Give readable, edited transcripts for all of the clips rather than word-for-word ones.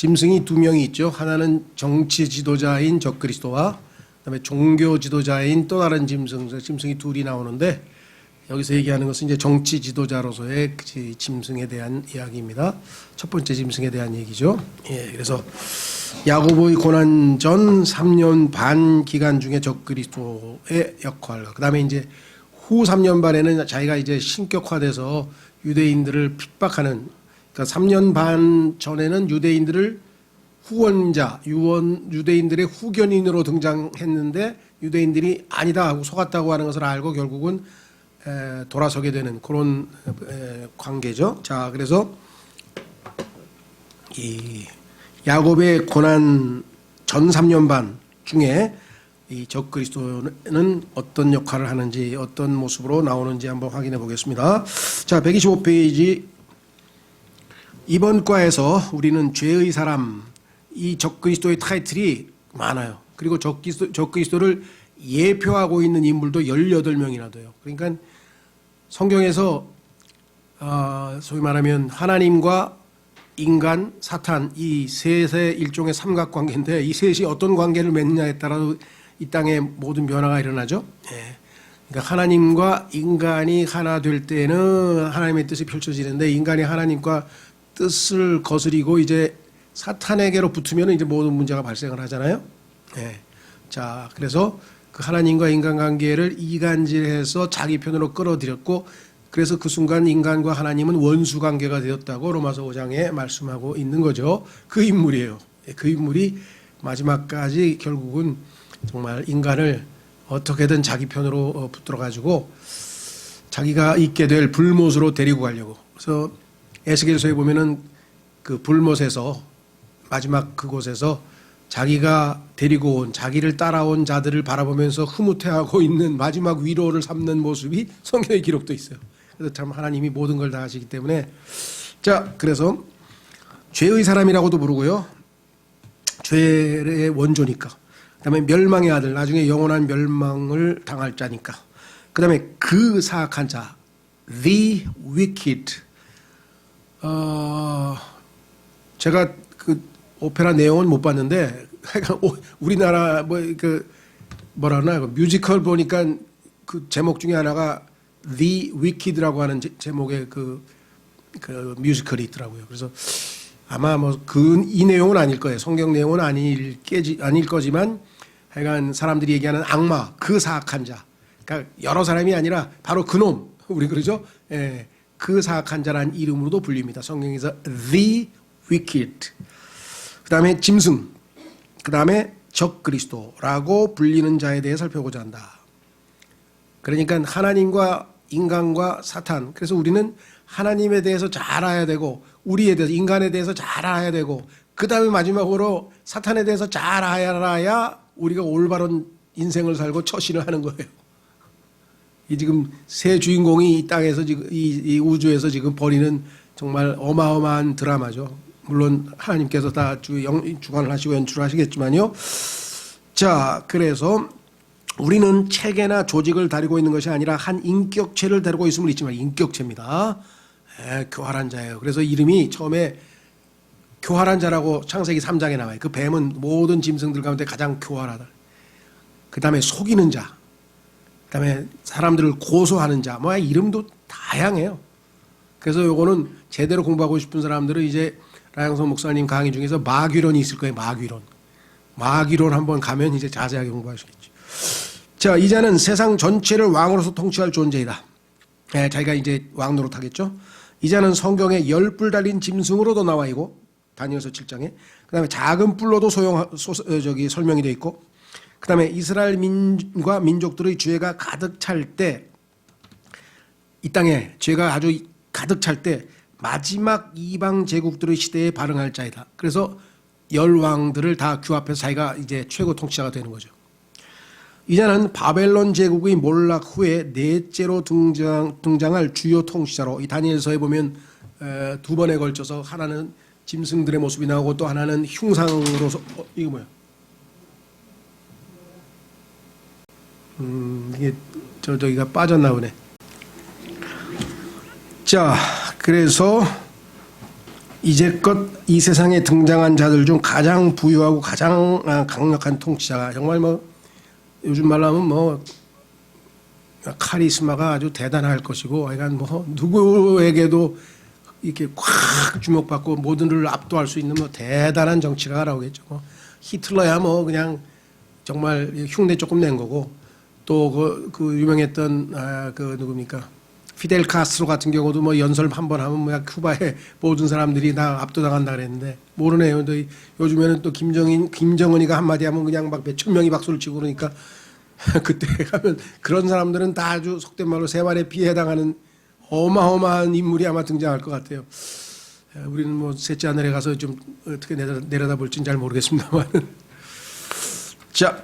짐승이 두 명이 있죠. 하나는 정치 지도자인 적그리스도와 그다음에 종교 지도자인 또 다른 짐승이 둘이 나오는데, 여기서 얘기하는 것은 이제 정치 지도자로서의 그 짐승에 대한 이야기입니다. 첫 번째 짐승에 대한 얘기죠. 예, 그래서 야고보의 고난 전 3년 반 기간 중에 적그리스도의 역할, 그다음에 이제 후 3년 반에는 자기가 이제 신격화돼서 유대인들을 핍박하는, 그러니까 3년 반 전에는 유대인들을 후원자, 유대인들의 후견인으로 등장했는데 유대인들이 아니다 하고 속았다고 하는 것을 알고 결국은 돌아서게 되는 그런 관계죠. 자, 그래서 이 야곱의 고난 전 3년 반 중에 이 적그리스도는 어떤 역할을 하는지, 어떤 모습으로 나오는지 한번 확인해 보겠습니다. 자, 125페이지. 이번 과에서 우리는 죄의 사람, 이 적그리스도의 타이틀이 많아요. 그리고 적그리스도를 예표하고 있는 인물도 18명이나 돼요. 그러니까 성경에서 소위 말하면 하나님과 인간, 사탄, 이 셋의 일종의 삼각관계인데, 이 셋이 어떤 관계를 맺느냐에 따라 이 땅에 모든 변화가 일어나죠. 예. 그러니까 하나님과 인간이 하나 될 때는 하나님의 뜻이 펼쳐지는데, 인간이 하나님과 뜻을 거스리고 이제 사탄에게로 붙으면 이제 모든 문제가 발생을 하잖아요. 예. 자, 그래서 그 하나님과 인간 관계를 이간질해서 자기 편으로 끌어들였고, 그래서 그 순간 인간과 하나님은 원수 관계가 되었다고 로마서 5장에 말씀하고 있는 거죠. 그 인물이에요. 그 인물이 마지막까지 결국은 정말 인간을 어떻게든 자기 편으로 붙들어 가지고 자기가 있게 될 불못으로 데리고 가려고. 그래서 에스겔서에 보면은 그 불못에서 마지막 그곳에서 자기가 데리고 온, 자기를 따라온 자들을 바라보면서 흐뭇해하고 있는 마지막 위로를 삼는 모습이 성경에 기록돼 있어요. 그래서 참 하나님이 모든 걸 다 하시기 때문에, 자, 그래서 죄의 사람이라고도 부르고요. 죄의 원조니까. 그다음에 멸망의 아들, 나중에 영원한 멸망을 당할 자니까. 그다음에 그 사악한 자, the wicked. 제가 그 오페라 내용은 못 봤는데, 우리나라 뭐라 하나, 뮤지컬 보니까 그 제목 중에 하나가 The Wicked라고 하는 제목의 그 뮤지컬이 있더라고요. 그래서 아마 이 내용은 아닐 거예요. 성경 내용은 아닐 거지만, 하여간 사람들이 얘기하는 악마, 그 사악한 자. 그러니까 여러 사람이 아니라 바로 그놈, 우리 그러죠? 예, 그 사악한 자라는 이름으로도 불립니다. 성경에서 The Wicked. 그 다음에 짐승, 그 다음에 적그리스도라고 불리는 자에 대해 살펴보자 한다. 그러니까 하나님과 인간과 사탄, 그래서 우리는 하나님에 대해서 잘 알아야 되고, 우리에 대해서, 인간에 대해서 잘 알아야 되고, 그 다음에 마지막으로 사탄에 대해서 잘 알아야 우리가 올바른 인생을 살고 처신을 하는 거예요. 이 지금 세 주인공이 이 땅에서 지금 이 우주에서 지금 벌이는 정말 어마어마한 드라마죠. 물론 하나님께서 다 주관을 하시고 연출을 하시겠지만요. 자, 그래서 우리는 체계나 조직을 다루고 있는 것이 아니라 한 인격체를 다루고 있음을 잊지 말고, 인격체입니다. 교활한 자예요. 그래서 이름이 처음에 교활한 자라고 창세기 3장에 나와요. 그 뱀은 모든 짐승들 가운데 가장 교활하다. 그 다음에 속이는 자, 그 다음에 사람들을 고소하는 자, 이름도 다양해요. 그래서 요거는 제대로 공부하고 싶은 사람들은 이제 라영석 목사님 강의 중에서 마귀론이 있을 거예요. 마귀론 한번 가면 이제 자세하게 공부하시겠죠. 자, 이자는 세상 전체를 왕으로서 통치할 존재이다. 자기가 이제 왕 노릇하겠죠. 이자는 성경에 10뿔 달린 짐승으로도 나와 있고, 다니엘서 7장에. 그 다음에 작은 뿔로도 설명이 되어 있고, 그 다음에 이스라엘 민과 민족들의 죄가 가득 찰 때, 이 땅에 죄가 아주 가득 찰 때 마지막 이방 제국들의 시대에 발흥할 자이다. 그래서 10왕들을 다 규합해서 자기가 이제 최고 통치자가 되는 거죠. 이자는 바벨론 제국의 몰락 후에 넷째로 등장할 주요 통치자로, 이 다니엘서에 보면 두 번에 걸쳐서 하나는 짐승들의 모습이 나오고 또 하나는 흉상으로서, 이거 뭐야? 이게 저기가 빠졌나 보네. 자, 그래서 이제껏 이 세상에 등장한 자들 중 가장 부유하고 가장 강력한 통치자가 정말 뭐 요즘 말로 하면 뭐 카리스마가 아주 대단할 것이고, 그러니까 뭐 누구에게도 이렇게 콱 주목받고 모든을 압도할 수 있는 뭐 대단한 정치가라고 하겠죠. 뭐 히틀러야 뭐 그냥 정말 흉내 조금 낸 거고, 또 그 유명했던 그 누굽니까? 피델 카스트로 같은 경우도 뭐 연설 한 번 하면 뭐 쿠바의 모든 사람들이 다 압도당한다 그랬는데 모르네요. 또 요즘에는 또 김정은이가 한마디 하면 그냥 막 몇천 명이 박수를 치고 그러니까 그때 가면 그런 사람들은 다 아주 속된 말로 세발의 피해 해당하는 어마어마한 인물이 아마 등장할 것 같아요. 우리는 뭐 셋째 하늘에 가서 좀 어떻게 내려다 볼지는 잘 모르겠습니다만. 자,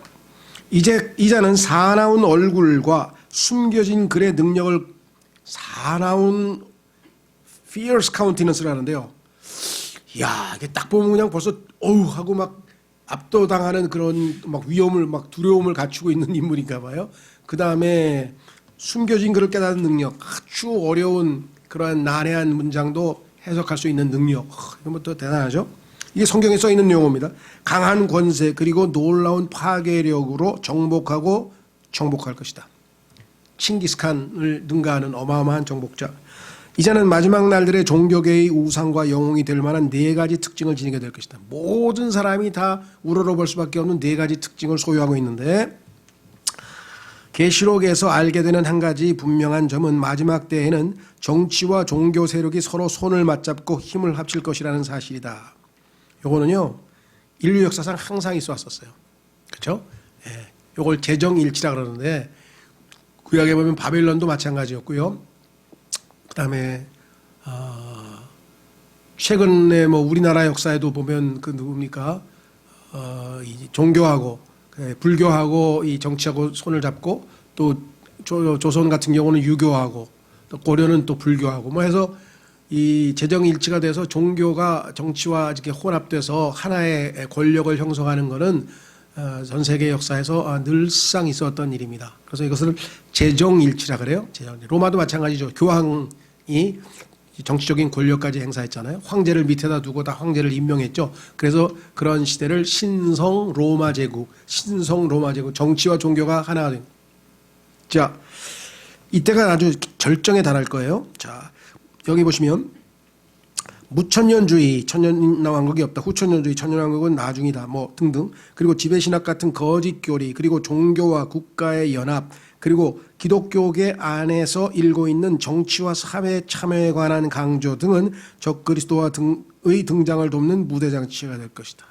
이자는 사나운 얼굴과 숨겨진 글의 능력을 사나운 fierce countenance를 하는데요. 이야, 이게 딱 보면 그냥 벌써 어우 하고 막 압도당하는 그런 막 위험을 막 두려움을 갖추고 있는 인물인가 봐요. 그 다음에 숨겨진 글을 깨닫는 능력, 아주 어려운 그러한 난해한 문장도 해석할 수 있는 능력. 이건 또 대단하죠. 이게 성경에 써 있는 용어입니다. 강한 권세 그리고 놀라운 파괴력으로 정복하고 정복할 것이다. 칭기스칸을 능가하는 어마어마한 정복자. 이제는 마지막 날들의 종교계의 우상과 영웅이 될 만한 네 가지 특징을 지니게 될 것이다. 모든 사람이 다 우러러볼 수밖에 없는 네 가지 특징을 소유하고 있는데, 계시록에서 알게 되는 한 가지 분명한 점은 마지막 때에는 정치와 종교 세력이 서로 손을 맞잡고 힘을 합칠 것이라는 사실이다. 요거는요, 인류 역사상 항상 있어 왔었어요. 그렇죠? 예. 요걸 재정일치라 그러는데 구약에 보면 바벨론도 마찬가지였고요. 그다음에 최근에 뭐 우리나라 역사에도 보면 그 누굽니까? 이 종교하고 불교하고 이 정치하고 손을 잡고, 또 조선 같은 경우는 유교하고 또 고려는 또 불교하고 뭐 해서 이 재정일치가 돼서 종교가 정치와 이렇게 혼합돼서 하나의 권력을 형성하는 것은 전 세계 역사에서 늘상 있었던 일입니다. 그래서 이것을 재정일치라 그래요. 로마도 마찬가지죠. 교황이 정치적인 권력까지 행사했잖아요. 황제를 밑에다 두고 다 황제를 임명했죠. 그래서 그런 시대를 신성 로마 제국, 정치와 종교가 하나가 된. 자, 이때가 아주 절정에 달할 거예요. 자, 여기 보시면 무천년주의, 천년왕국이 없다. 후천년주의, 천년왕국은 나중이다. 뭐 등등. 그리고 지배신학 같은 거짓교리, 그리고 종교와 국가의 연합, 그리고 기독교계 안에서 일고 있는 정치와 사회 참여에 관한 강조 등은 적그리스도와 등의 등장을 돕는 무대장치가 될 것이다.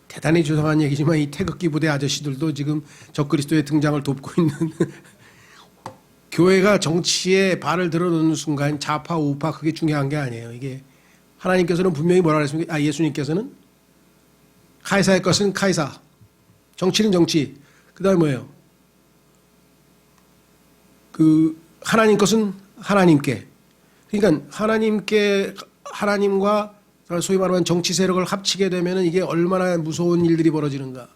대단히 죄송한 얘기지만 이 태극기 부대 아저씨들도 지금 적그리스도의 등장을 돕고 있는 교회가 정치에 발을 들어놓는 순간 좌파 우파 그게 중요한 게 아니에요. 이게 하나님께서는 분명히 뭐라 그랬습니까? 예수님께서는 카이사의 것은 카이사, 정치는 정치. 그다음에 뭐예요? 그 하나님 것은 하나님께. 그러니까 하나님과 소위 말하면 정치 세력을 합치게 되면 이게 얼마나 무서운 일들이 벌어지는가.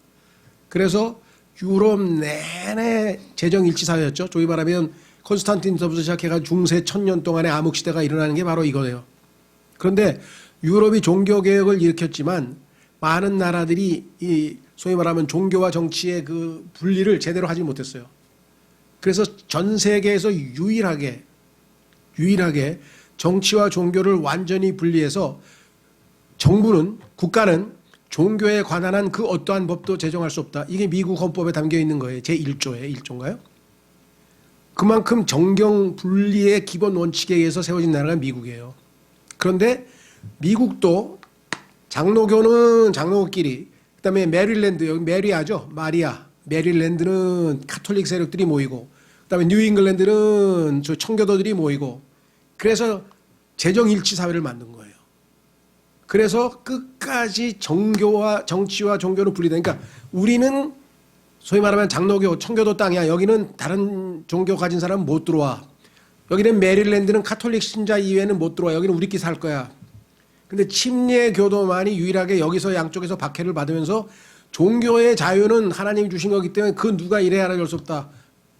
그래서 유럽 내내 재정일치 사회였죠. 소위 말하면 콘스탄틴부터 시작해가 중세 1000년 동안의 암흑시대가 일어나는 게 바로 이거예요. 그런데 유럽이 종교개혁을 일으켰지만 많은 나라들이 이 소위 말하면 종교와 정치의 그 분리를 제대로 하지 못했어요. 그래서 전 세계에서 유일하게 정치와 종교를 완전히 분리해서 국가는 종교에 관한 그 어떠한 법도 제정할 수 없다. 이게 미국 헌법에 담겨 있는 거예요. 제1조에 1조인가요? 그만큼 정경 분리의 기본 원칙에 의해서 세워진 나라가 미국이에요. 그런데 미국도 장로교는 장로교끼리, 그다음에 메릴랜드, 여기 메리아죠. 메릴랜드는 카톨릭 세력들이 모이고, 그다음에 뉴잉글랜드는 저 청교도들이 모이고, 그래서 재정일치 사회를 만든 거예요. 그래서 끝까지 정치와 종교는 분리되니까, 그러니까 우리는 소위 말하면 장로교, 청교도 땅이야. 여기는 다른 종교 가진 사람은 못 들어와. 여기는 메릴랜드는 카톨릭 신자 이외에는 못 들어와. 여기는 우리끼리 살 거야. 근데 침례교도만이 유일하게 여기서 양쪽에서 박해를 받으면서 종교의 자유는 하나님이 주신 거기 때문에 그 누가 이래야 할 수 없다.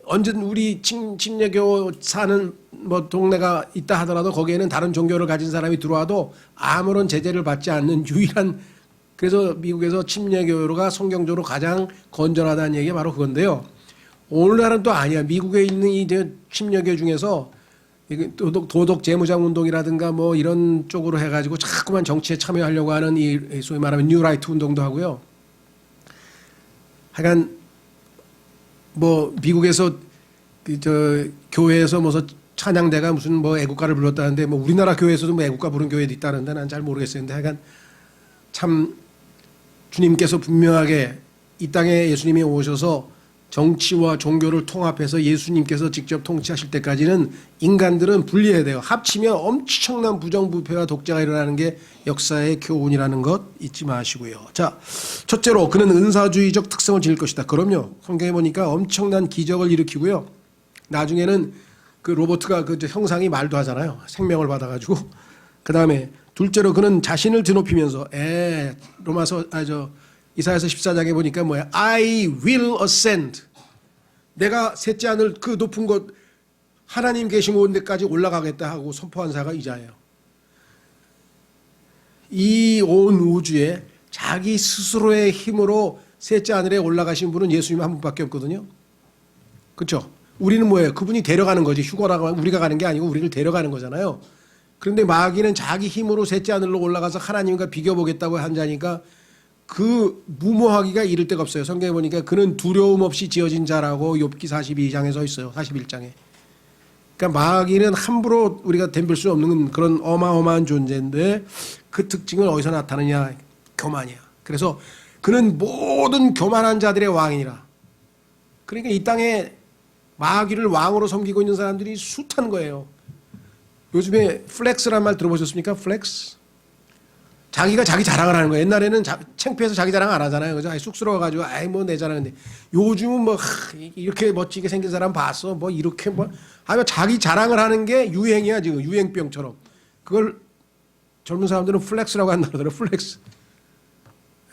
언제든 우리 침례교 사는 뭐 동네가 있다 하더라도 거기에는 다른 종교를 가진 사람이 들어와도 아무런 제재를 받지 않는 유일한, 그래서 미국에서 침례교가 성경적으로 가장 건전하다는 얘기가 바로 그건데요. 오늘날은 또 아니야. 미국에 있는 이 침례교 중에서 도덕 재무장 운동이라든가 뭐 이런 쪽으로 해가지고 자꾸만 정치에 참여하려고 하는 이 소위 말하면 뉴라이트 운동도 하고요. 하여간 뭐 미국에서 교회에서 무슨 찬양대가 무슨 뭐 애국가를 불렀다는데 뭐 우리나라 교회에서도 뭐 애국가 부른 교회도 있다는데 난 잘 모르겠어요. 근데 하여간 참 주님께서 분명하게 이 땅에 예수님이 오셔서 정치와 종교를 통합해서 예수님께서 직접 통치하실 때까지는 인간들은 분리해야 돼요. 합치면 엄청난 부정부패와 독재가 일어나는 게 역사의 교훈이라는 것 잊지 마시고요. 자, 첫째로 그는 은사주의적 특성을 지닐 것이다. 그럼요. 성경에 보니까 엄청난 기적을 일으키고요. 나중에는 그 로버트가 그 형상이 말도 하잖아요. 생명을 받아가지고. 그 다음에 둘째로 그는 자신을 드높이면서 이사야서 14장에 보니까 뭐야? I will ascend. 내가 셋째 하늘 그 높은 곳 하나님 계신 곳까지 올라가겠다 하고 선포한 사가 이자예요. 이 온 우주에 자기 스스로의 힘으로 셋째 하늘에 올라가신 분은 예수님 한 분밖에 없거든요. 그렇죠? 우리는 뭐예요? 그분이 데려가는 거지. 휴거라고 우리가 가는 게 아니고 우리를 데려가는 거잖아요. 그런데 마귀는 자기 힘으로 셋째 하늘로 올라가서 하나님과 비교보겠다고 한 자니까 그 무모하기가 이를 데가 없어요. 성경에 보니까 그는 두려움 없이 지어진 자라고 욥기 42장에 써 있어요. 41장에. 그러니까 마귀는 함부로 우리가 덤빌 수 없는 그런 어마어마한 존재인데 그 특징은 어디서 나타나냐? 교만이야. 그래서 그는 모든 교만한 자들의 왕이니라. 그러니까 이 땅에 마귀를 왕으로 섬기고 있는 사람들이 숱한 거예요. 요즘에 플렉스란 말 들어보셨습니까? 플렉스. 자기가 자기 자랑을 하는 거예요. 옛날에는 창피해서 자기 자랑 안 하잖아요. 그죠? 쑥스러워가지고, 뭐 내 자랑인데. 요즘은 뭐, 이렇게 멋지게 생긴 사람 봤어. 뭐, 이렇게 뭐. 자기 자랑을 하는 게 유행이야, 지금. 유행병처럼. 그걸 젊은 사람들은 플렉스라고 한다 그러더라고요. 플렉스.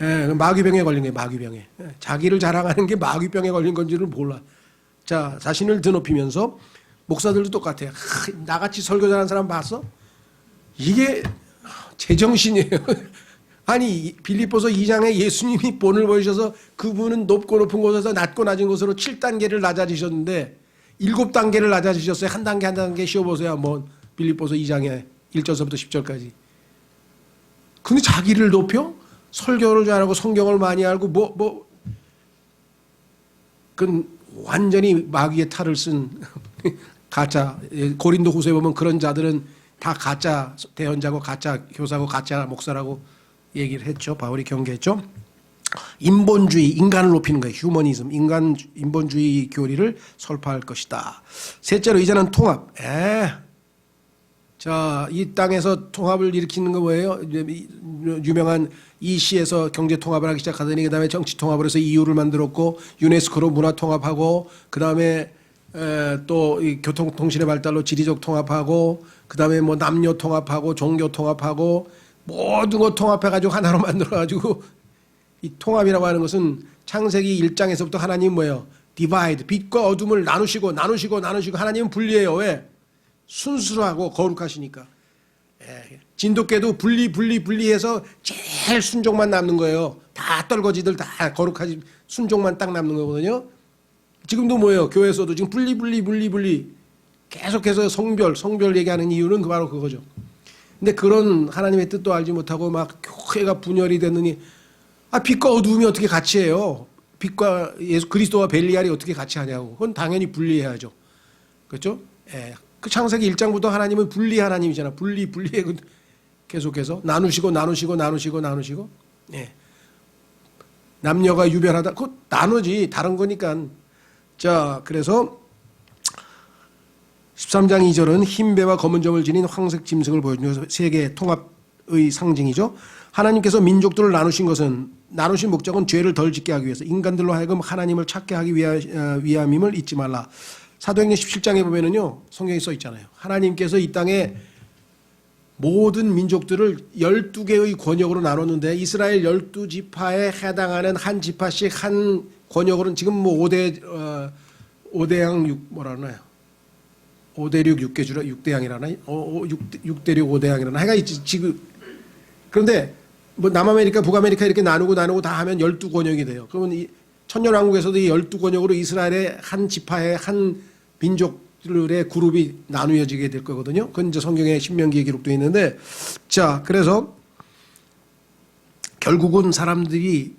예, 마귀병에 걸린 거예요, 마귀병에. 예, 자기를 자랑하는 게 마귀병에 걸린 건지를 몰라. 자, 자신을 드높이면서, 목사들도 똑같아요. 나같이 설교 잘하는 사람 봤어? 이게, 제정신이에요. 아니 빌립보서 2장에 예수님이 본을 보이셔서 그분은 높고 높은 곳에서 낮고 낮은 곳으로 7단계를 낮아지셨는데 7단계를 낮아지셨어요. 한 단계 한 단계 쉬어보세요. 한번 빌립보서 2장에 1절서부터 10절까지. 근데 자기를 높여? 설교를 잘하고 성경을 많이 알고 그건 완전히 마귀의 탈을 쓴 가짜. 고린도 후서에 보면 그런 자들은 다 가짜 대언자고 가짜 교사고 가짜 목사라고 얘기를 했죠. 바울이 경계했죠. 인본주의, 인간을 높이는 거예요. 휴머니즘, 인본주의 교리를 설파할 것이다. 셋째로 이제는 통합. 자, 이 땅에서 통합을 일으키는 거 뭐예요? 유명한 이 시에서 경제 통합을 하기 시작하더니 그다음에 정치 통합을 해서 EU를 만들었고 유네스코로 문화 통합하고 그다음에 또 이 교통통신의 발달로 지리적 통합하고 그다음에 뭐 남녀 통합하고 종교 통합하고 모든 거 통합해가지고 하나로 만들어가지고 이 통합이라고 하는 것은 창세기 1장에서부터 하나님 뭐예요? 디바이드, 빛과 어둠을 나누시고 하나님은 분리해요. 왜? 순수하고 거룩하시니까. 진돗개도 분리해서 제일 순종만 남는 거예요. 다 떨거지들 다 거룩하지 순종만 딱 남는 거거든요. 지금도 뭐예요? 교회에서도 지금 분리 계속해서 성별 얘기하는 이유는 바로 그거죠. 근데 그런 하나님의 뜻도 알지 못하고 막 교회가 분열이 됐느니 빛과 어두움이 어떻게 같이 해요? 빛과 예수 그리스도와 벨리알이 어떻게 같이 하냐고. 그건 당연히 분리해야죠. 그렇죠? 그 창세기 1장부터 하나님은 분리 하나님이잖아. 분리해 계속해서 나누시고. 남녀가 유별하다. 그거 나누지 다른 거니까. 자, 그래서 13장 2절은 흰배와 검은 점을 지닌 황색 짐승을 보여주면서 세계 통합의 상징이죠. 하나님께서 민족들을 나누신 목적은 죄를 덜 짓게 하기 위해서 인간들로 하여금 하나님을 찾게 하기 위함임을 잊지 말라. 사도행전 17장에 보면은요, 성경에 써 있잖아요. 하나님께서 이 땅에 모든 민족들을 12개의 권역으로 나눴는데 이스라엘 12지파에 해당하는 한 지파씩 한 권역으로는 지금 뭐 5대양 6 뭐라 그러나요? 5대륙 6개주라 6대양이라나? 6대륙 5대양이라나? 해가 지금 그런데 뭐 남아메리카, 북아메리카 이렇게 나누고 다 하면 12권역이 돼요. 그러면 이 천년왕국에서도 이 12권역으로 이스라엘의 한 지파의 한 민족들의 그룹이 나누어지게 될 거거든요. 그건 이제 성경의 신명기에 기록되어 있는데, 자, 그래서 결국은 사람들이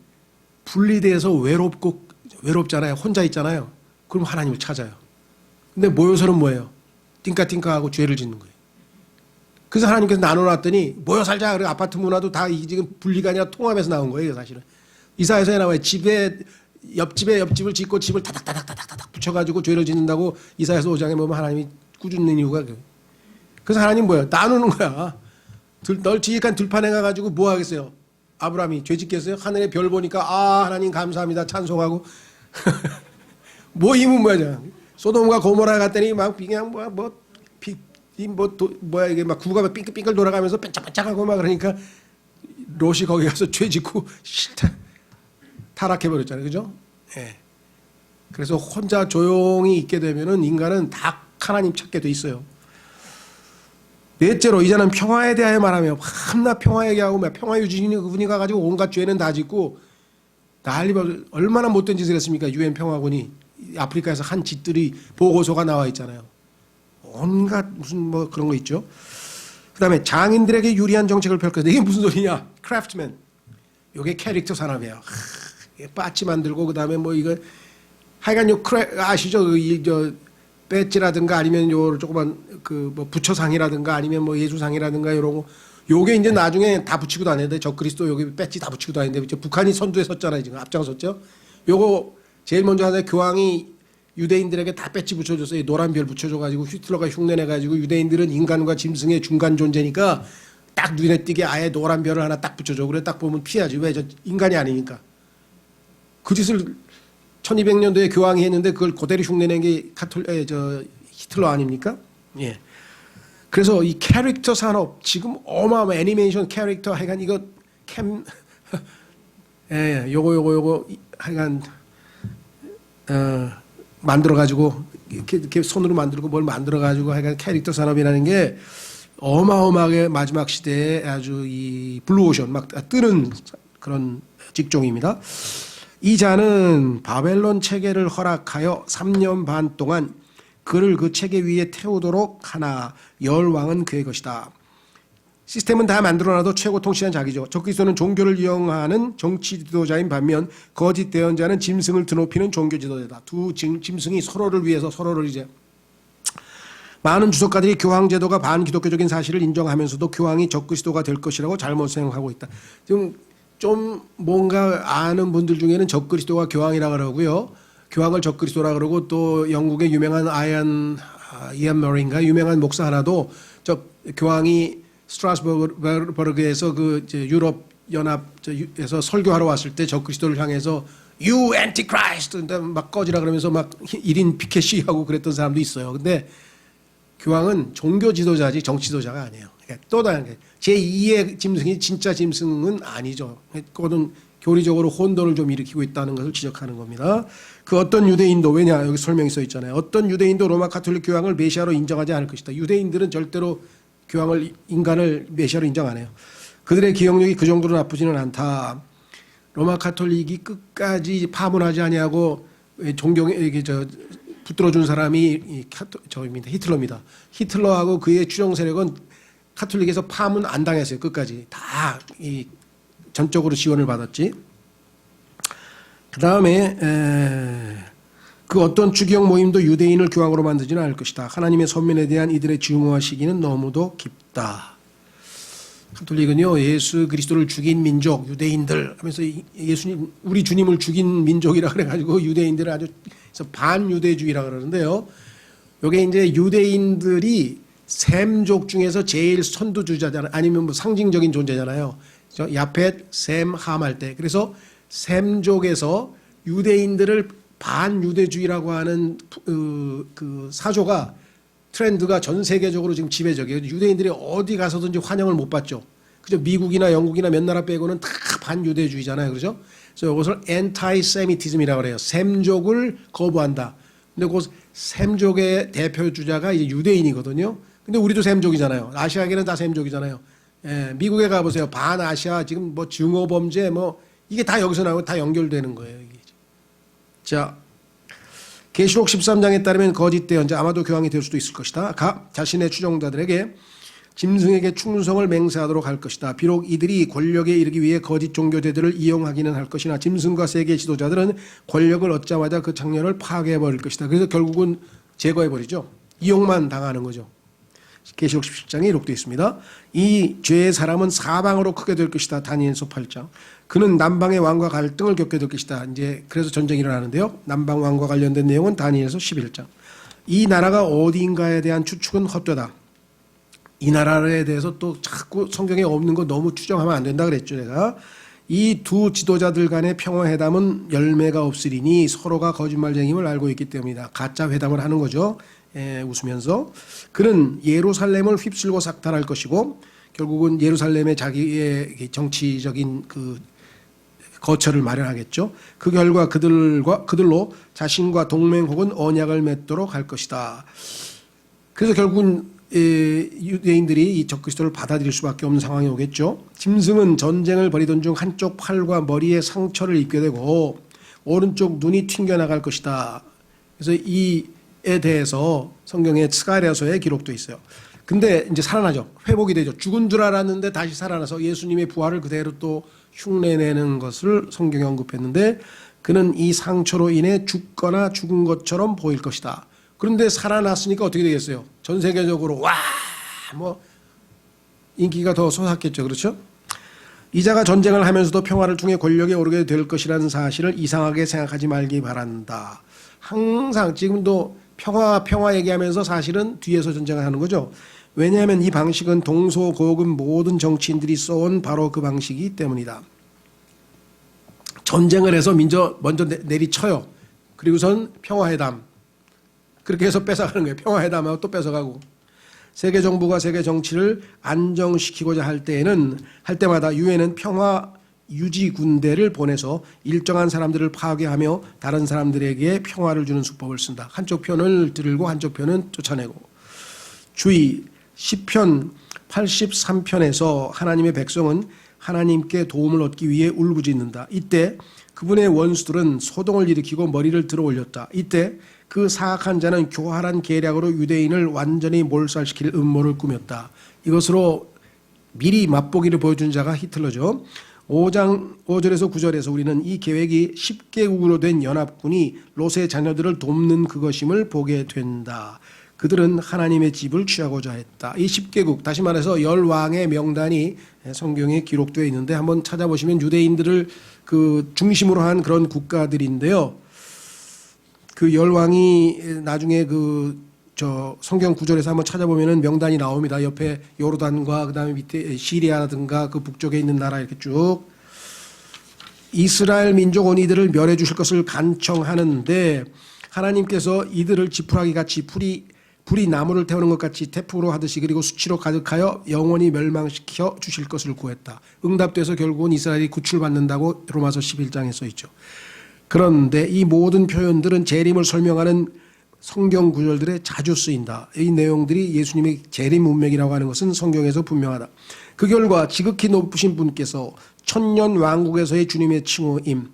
분리돼서 외롭잖아요. 혼자 있잖아요. 그럼 하나님을 찾아요. 근데 모여서는 뭐예요? 띵까띵까하고 죄를 짓는 거예요. 그래서 하나님께서 나눠놨더니 모여 살자. 그리고 아파트 문화도 다 지금 분리가 아니라 통합해서 나온 거예요. 사실은. 이사야서에 나와요. 옆집을 짓고 집을 타닥타닥 붙여가지고 죄를 짓는다고 이사야서 5장에 보면 하나님이 꾸짖는 이유가 그래서 하나님 뭐예요? 나누는 거야. 널찍한 들판에 가가지고 뭐 하겠어요? 아브라함이 죄 짓겠어요? 하늘에 별 보니까 아 하나님 감사합니다 찬송하고 모임은 뭐야? 소돔과 고모라 갔더니 막 그냥 뭐야 이게 막 구가 삥끌삥끌 돌아가면서 반짝반짝하고 막 그러니까 롯이 거기 가서 죄 짓고 타락해 버렸잖아요, 그죠? 예. 그래서 혼자 조용히 있게 되면은 인간은 다 하나님 찾게 돼 있어요. 넷째로 이제는 평화에 대하여 말하며 밤낮 평화 얘기하고 평화 유지인이 그분이 가가지고 온갖 죄는 다 짓고 얼마나 못된 짓을 했습니까? 유엔 평화군이 아프리카에서 한 짓들이 보고서가 나와 있잖아요. 온갖 무슨 뭐 그런 거 있죠. 그다음에 장인들에게 유리한 정책을 펼 것이다. 이게 무슨 소리냐? 크래프트맨. 이게 캐릭터 산업이에요. 빠찌 만들고 그다음에 뭐 이거 하여간 아시죠? 저 배지라든가 아니면 요 조그만 그 뭐 부처상이라든가 아니면 뭐 예수상이라든가 이런 거 요게 이제 나중에 다 붙이고 다니는데 적그리스도 여기 배지 다 붙이고 다니는데 북한이 선두에 섰잖아요. 지금 앞장섰죠. 요거 제일 먼저 하는 교황이 유대인들에게 다 배지 붙여줬어요. 노란 별 붙여줘가지고 히틀러가 흉내내가지고 유대인들은 인간과 짐승의 중간 존재니까 딱 눈에 띄게 아예 노란 별을 하나 딱 붙여줘. 그래 딱 보면 피하지. 왜? 저 인간이 아니니까. 그 짓을 1200년도에 교황이 했는데 그걸 그대로 흉내낸 게 히틀러 아닙니까? 예. 그래서 이 캐릭터 산업 지금 어마어마 애니메이션 캐릭터 하여간 이거 예, 요거 하여간 만들어 가지고 이렇게 손으로 만들고 뭘 만들어 가지고 하여간 캐릭터 산업이라는 게 어마어마하게 마지막 시대에 아주 이 블루오션 막 뜨는 그런 직종입니다. 이 자는 바벨론 체계를 허락하여 3년 반 동안 그를 그 체계 위에 태우도록 하나 열왕은 그의 것이다. 시스템은 다 만들어놔도 최고 통치한 자기죠. 적그리스도는 종교를 이용하는 정치 지도자인 반면 거짓 대언자는 짐승을 드높이는 종교 지도자다. 두 짐승이 서로를 위해서 서로를 이제 많은 주석가들이 교황 제도가 반기독교적인 사실을 인정하면서도 교황이 적그리스도가 될 것이라고 잘못 생각하고 있다. 지금 좀 뭔가 아는 분들 중에는 적그리스도가 교황이라 그러고요. 교황을 적그리스도라 그러고 또 영국의 유명한 이안 머린가 유명한 목사 하나도 저 교황이 스트라스버그에서 그 이제 유럽 연합에서 설교하러 왔을 때 적그리스도를 향해서 You Antichrist 막 꺼지라 그러면서 막 1인 피켓 시위하고 그랬던 사람도 있어요. 근데 교황은 종교 지도자지 정치 지도자가 아니에요. 그러니까 또 다른 게 제2의 짐승이 진짜 짐승은 아니죠. 그거는 교리적으로 혼돈을 좀 일으키고 있다는 것을 지적하는 겁니다. 그 어떤 유대인도 왜냐 여기 설명이 써 있잖아요. 어떤 유대인도 로마 가톨릭 교황을 메시아로 인정하지 않을 것이다. 유대인들은 절대로 인간을 메시아로 인정 안 해요. 그들의 기억력이 그 정도로 나쁘지는 않다. 로마 가톨릭이 끝까지 파문하지 아니하고 붙들어준 사람이 저입니다. 히틀러입니다. 히틀러하고 그의 추종 세력은 가톨릭에서 파문 안 당했어요. 끝까지 다 전적으로 지원을 받았지. 그 다음에 그 어떤 추기형 모임도 유대인을 교황으로 만들지는 않을 것이다. 하나님의 선민에 대한 이들의 증오와 시기는 너무도 깊다. 가톨릭은요 예수 그리스도를 죽인 민족 유대인들 하면서 예수님 우리 주님을 죽인 민족이라 그래가지고 유대인들을 아주 반유대주의라 그러는데요. 요게 이제 유대인들이 셈족 중에서 제일 선두주자잖아요. 아니면 뭐 상징적인 존재잖아요. 야펫, 셈, 함 할 때. 그래서 셈족에서 유대인들을 반유대주의라고 하는 그 사조가 트렌드가 전 세계적으로 지금 지배적이에요. 유대인들이 어디 가서든지 환영을 못 받죠. 그죠? 미국이나 영국이나 몇 나라 빼고는 다 반유대주의잖아요. 그렇죠? 그래서 이것을 anti-Semitism이라고 그래요. 셈족을 거부한다. 근데 그 셈족의 대표 주자가 이제 유대인이거든요. 근데 우리도 셈족이잖아요. 아시아계는 다 셈족이잖아요. 예, 미국에 가보세요. 반아시아 지금 뭐 증오범죄 뭐 이게 다 여기서 나오고 다 연결되는 거예요. 이게. 자, 계시록 13장에 따르면 거짓 대언자 아마도 교황이 될 수도 있을 것이다. 가 자신의 추종자들에게 짐승에게 충성을 맹세하도록 할 것이다. 비록 이들이 권력에 이르기 위해 거짓 종교제들을 이용하기는 할 것이나 짐승과 세계 지도자들은 권력을 얻자마자 그 장렬을 파괴해버릴 것이다. 그래서 결국은 제거해버리죠. 이용만 당하는 거죠. 계시록 17장에 기록되어 있습니다. 이 죄의 사람은 사방으로 크게 될 것이다. 다니엘서 8장. 그는 남방의 왕과 갈등을 겪게 될 것이다. 이제 그래서 전쟁이 일어나는데요. 남방 왕과 관련된 내용은 다니엘서 11장. 이 나라가 어디인가에 대한 추측은 헛되다. 이 나라에 대해서 또 자꾸 성경에 없는 거 너무 추정하면 안 된다 그랬죠. 제가 이 두 지도자들 간의 평화회담은 열매가 없으리니 서로가 거짓말쟁임을 알고 있기 때문이다. 가짜 회담을 하는 거죠. 웃으면서 그는 예루살렘을 휩쓸고 삭탈할 것이고 결국은 예루살렘에 자기의 정치적인 그 거처를 마련하겠죠. 그 결과 그들로 자신과 동맹 혹은 언약을 맺도록 할 것이다. 그래서 결국은 유대인들이 이 적그리스도를 받아들일 수밖에 없는 상황이 오겠죠. 짐승은 전쟁을 벌이던 중 한쪽 팔과 머리에 상처를 입게 되고 오른쪽 눈이 튕겨나갈 것이다. 그래서 이에 대해서 성경의 스가랴서에 기록되어 있어요. 근데 이제 살아나죠. 회복이 되죠. 죽은 줄 알았는데 다시 살아나서 예수님의 부활을 그대로 또 흉내내는 것을 성경에 언급했는데 그는 이 상처로 인해 죽거나 죽은 것처럼 보일 것이다. 그런데 살아났으니까 어떻게 되겠어요? 전 세계적으로 와 뭐 인기가 더 솟았겠죠. 그렇죠? 이자가 전쟁을 하면서도 평화를 통해 권력에 오르게 될 것이라는 사실을 이상하게 생각하지 말기 바란다. 항상 지금도 평화 얘기하면서 사실은 뒤에서 전쟁을 하는 거죠. 왜냐하면 이 방식은 동서고금 모든 정치인들이 써온 바로 그 방식이기 때문이다. 전쟁을 해서 먼저 내리쳐요. 그리고선 평화회담. 그렇게 해서 뺏어가는 거예요. 평화회담하고 또 뺏어가고. 세계 정부가 세계 정치를 안정시키고자 할 때마다 유엔은 평화 유지 군대를 보내서 일정한 사람들을 파괴하며 다른 사람들에게 평화를 주는 수법을 쓴다. 한쪽 편을 들고 한쪽 편은 쫓아내고. 주의 시편 83편에서 하나님의 백성은 하나님께 도움을 얻기 위해 울부짖는다. 이때 그분의 원수들은 소동을 일으키고 머리를 들어 올렸다. 이때 그 사악한 자는 교활한 계략으로 유대인을 완전히 몰살시킬 음모를 꾸몄다. 이것으로 미리 맛보기를 보여준 자가 히틀러죠. 5장 5절에서 9절에서 우리는 이 계획이 10개국으로 된 연합군이 롯의 자녀들을 돕는 그것임을 보게 된다. 그들은 하나님의 집을 취하고자 했다. 이 10개국, 다시 말해서 10왕의 명단이 성경에 기록되어 있는데 한번 찾아보시면 유대인들을 그 중심으로 한 그런 국가들인데요. 그 10왕이 나중에 성경 구절에서 한번 찾아보면은 명단이 나옵니다. 옆에 요르단과 그다음에 밑에 시리아라든가 그 북쪽에 있는 나라 이렇게 쭉 이스라엘 민족은 이들을 멸해 주실 것을 간청하는데 하나님께서 이들을 지푸라기 같이 불이 나무를 태우는 것 같이 태풍으로 하듯이 그리고 수치로 가득하여 영원히 멸망시켜 주실 것을 구했다. 응답돼서 결국은 이스라엘이 구출받는다고 로마서 11장에 써 있죠. 그런데 이 모든 표현들은 재림을 설명하는 성경 구절들에 자주 쓰인다. 이 내용들이 예수님의 재림 문맥이라고 하는 것은 성경에서 분명하다. 그 결과 지극히 높으신 분께서 천년 왕국에서의 주님의 칭호임.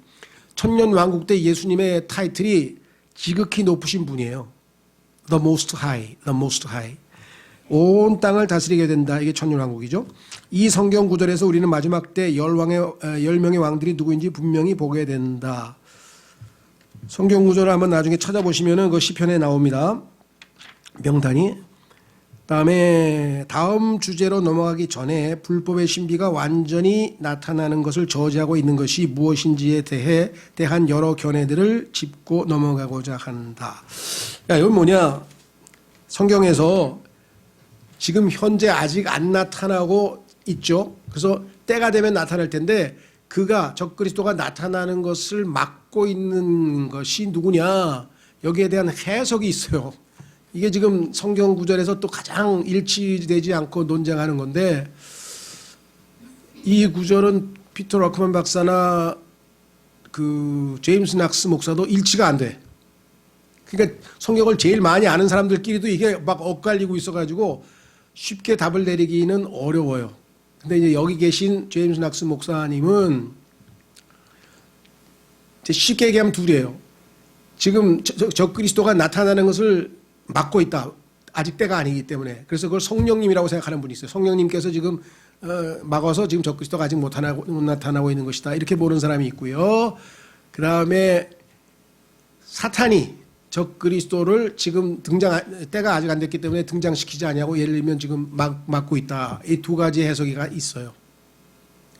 천년 왕국 때 예수님의 타이틀이 지극히 높으신 분이에요. The most high, the most high. 온 땅을 다스리게 된다. 이게 천년 왕국이죠. 이 성경 구절에서 우리는 마지막 때 10명의 왕들이 누구인지 분명히 보게 된다. 성경 구절을 한번 나중에 찾아보시면은 그 시편에 나옵니다. 명단이. 다음 주제로 넘어가기 전에 불법의 신비가 완전히 나타나는 것을 저지하고 있는 것이 무엇인지에 대한 여러 견해들을 짚고 넘어가고자 한다. 야, 이건 뭐냐? 성경에서 지금 현재 아직 안 나타나고 있죠. 그래서 때가 되면 나타날 텐데 그가 적그리스도가 나타나는 것을 막고 있는 것이 누구냐? 여기에 대한 해석이 있어요. 이게 지금 성경 구절에서 또 가장 일치되지 않고 논쟁하는 건데 이 구절은 피터 러크만 박사나 그 제임스 낙스 목사도 일치가 안 돼. 그러니까 성경을 제일 많이 아는 사람들끼리도 이게 막 엇갈리고 있어가지고 쉽게 답을 내리기는 어려워요. 근데 이제 여기 계신 제임스 낙스 목사님은 쉽게 얘기하면 둘이에요. 지금 저 그리스도가 나타나는 것을 막고 있다. 아직 때가 아니기 때문에. 그래서 그걸 성령님이라고 생각하는 분이 있어요. 성령님께서 지금 막아서 지금 저 그리스도가 아직 못 나타나고 있는 것이다. 이렇게 보는 사람이 있고요. 그 다음에 사탄이 저 그리스도를 지금 때가 아직 안 됐기 때문에 등장시키지 않냐고 예를 들면 지금 막고 있다. 이 두 가지 해석이가 있어요.